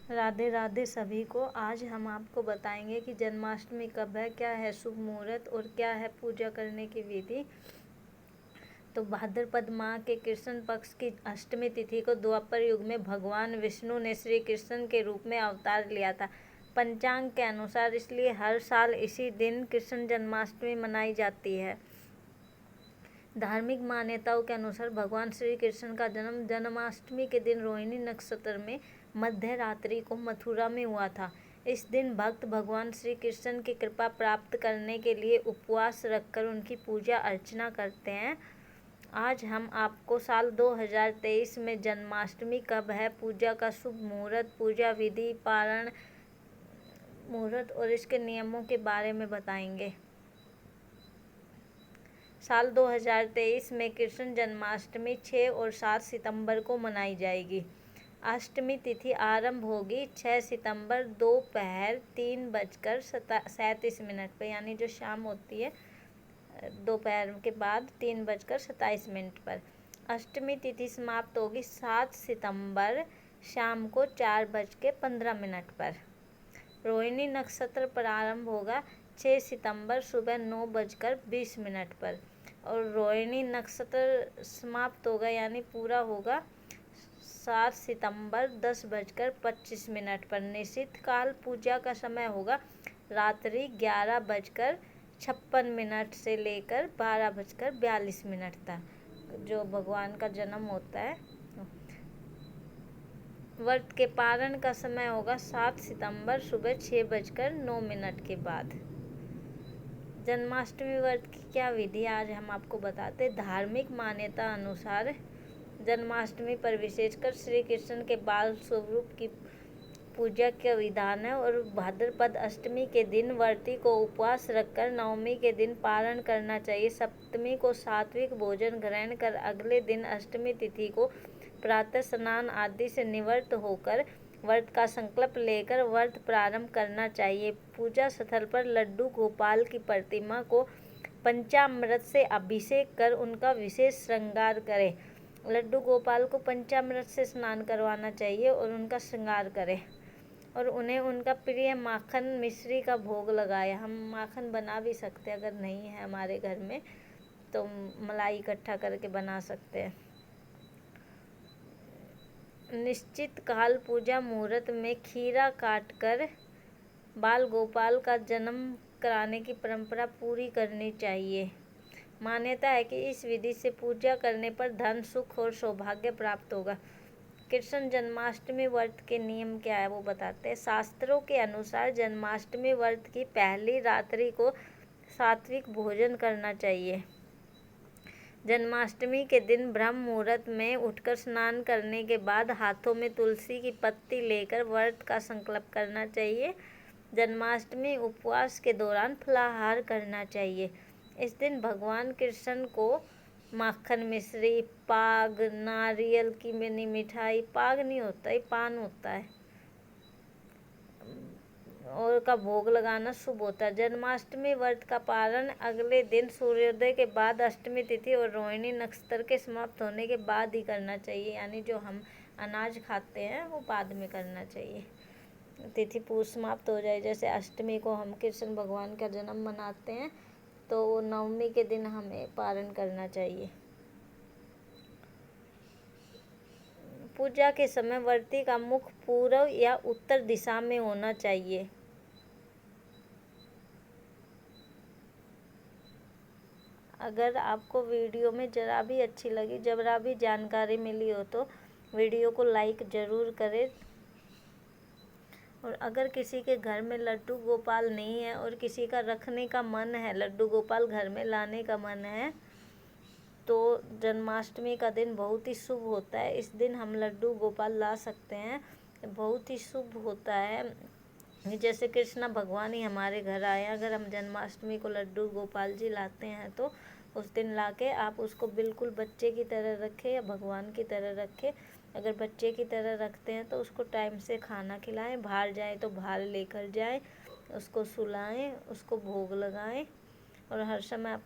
राधे राधे सभी को। आज हम आपको बताएंगे कि जन्माष्टमी कब है, क्या है शुभ मुहूर्त और क्या है पूजा करने की विधि। तो भाद्रपद माह के कृष्ण पक्ष की अष्टमी तिथि को द्वापर युग में भगवान विष्णु ने श्री कृष्ण के रूप में अवतार लिया था पंचांग के अनुसार, इसलिए हर साल इसी दिन कृष्ण जन्माष्टमी मनाई जाती है। धार्मिक मान्यताओं के अनुसार भगवान श्री कृष्ण का जन्म जन्माष्टमी के दिन रोहिणी नक्षत्र में मध्य रात्रि को मथुरा में हुआ था। इस दिन भक्त भगवान श्री कृष्ण की कृपा प्राप्त करने के लिए उपवास रखकर उनकी पूजा अर्चना करते हैं। आज हम आपको साल 2023 में जन्माष्टमी कब है, पूजा का शुभ मुहूर्त, पूजा विधि, पारण मुहूर्त और इसके नियमों के बारे में बताएंगे। साल 2023 में कृष्ण जन्माष्टमी 6 और 7 सितंबर को मनाई जाएगी। अष्टमी तिथि आरंभ होगी 6 सितंबर दोपहर 3:37 पर, यानी जो शाम होती है दोपहर के बाद 3:27 पर। अष्टमी तिथि समाप्त होगी 7 सितंबर शाम को 4:15 पर। रोहिणी नक्षत्र प्रारंभ होगा 6 सितंबर सुबह 9:20 पर और रोहिणी नक्षत्र समाप्त होगा यानी पूरा होगा 7 सितंबर 10:25 पर। निश्चित काल पूजा का समय होगा रात्रि 11:56 से लेकर 12:42 तक, जो भगवान का जन्म होता है। व्रत के पारण का समय होगा 7 सितंबर सुबह 6:09 के बाद। जन्माष्टमी व्रत की क्या विधि आज हम आपको बताते हैं। धार्मिक मान्यता अनुसार जन्माष्टमी पर विशेषकर श्री कृष्ण के बाल स्वरूप की पूजा का विधान है और भाद्रपद अष्टमी के दिन व्रती को उपवास रखकर नवमी के दिन पारण करना चाहिए। सप्तमी को सात्विक भोजन ग्रहण कर अगले दिन अष्टमी तिथि को प्रातः स्नान आदि से निवृत्त होकर व्रत का संकल्प लेकर व्रत प्रारंभ करना चाहिए। पूजा स्थल पर लड्डू गोपाल की प्रतिमा को पंचामृत से अभिषेक कर उनका विशेष श्रृंगार करें। लड्डू गोपाल को पंचामृत से स्नान करवाना चाहिए और उनका श्रृंगार करें और उन्हें उनका प्रिय माखन मिश्री का भोग लगाए। हम माखन बना भी सकते हैं, अगर नहीं है हमारे घर में तो मलाई इकट्ठा करके बना सकते हैं। निश्चित काल पूजा मुहूर्त में खीरा काटकर बाल गोपाल का जन्म कराने की परंपरा पूरी करनी चाहिए। मान्यता है कि इस विधि से पूजा करने पर धन, सुख और सौभाग्य प्राप्त होगा। कृष्ण जन्माष्टमी व्रत के नियम क्या है वो बताते हैं। शास्त्रों के अनुसार जन्माष्टमी व्रत की पहली रात्रि को सात्विक भोजन करना चाहिए। जन्माष्टमी के दिन ब्रह्म मुहूर्त में उठकर स्नान करने के बाद हाथों में तुलसी की पत्ती लेकर व्रत का संकल्प करना चाहिए। जन्माष्टमी उपवास के दौरान फलाहार करना चाहिए। इस दिन भगवान कृष्ण को माखन मिश्री, पाग, नारियल की मिनी मिठाई, पाग नहीं होता है, पान होता है, और का भोग लगाना शुभ होता है। जन्माष्टमी व्रत का पारण अगले दिन सूर्योदय के बाद अष्टमी तिथि और रोहिणी नक्षत्र के समाप्त होने के बाद ही करना चाहिए, यानी जो हम अनाज खाते हैं वो बाद में करना चाहिए। तिथि पूर्व समाप्त हो जाए, जैसे अष्टमी को हम कृष्ण भगवान का जन्म मनाते हैं तो नवमी के दिन हमें पारण करना चाहिए। पूजा के समय व्रती का मुख पूर्व या उत्तर दिशा में होना चाहिए। अगर आपको वीडियो में जरा भी अच्छी लगी, जरा भी जानकारी मिली हो तो वीडियो को लाइक ज़रूर करें। और अगर किसी के घर में लड्डू गोपाल नहीं है और किसी का रखने का मन है, लड्डू गोपाल घर में लाने का मन है, तो जन्माष्टमी का दिन बहुत ही शुभ होता है। इस दिन हम लड्डू गोपाल ला सकते हैं, बहुत ही शुभ होता है। जैसे कृष्ण भगवान ही हमारे घर आए, अगर हम जन्माष्टमी को लड्डू गोपाल जी लाते हैं तो उस दिन लाके आप उसको बिल्कुल बच्चे की तरह रखें या भगवान की तरह रखें। अगर बच्चे की तरह रखते हैं तो उसको टाइम से खाना खिलाएं, बाहर जाए तो बाहर लेकर जाएं, उसको सुलाएं, उसको भोग लगाएं और हर समय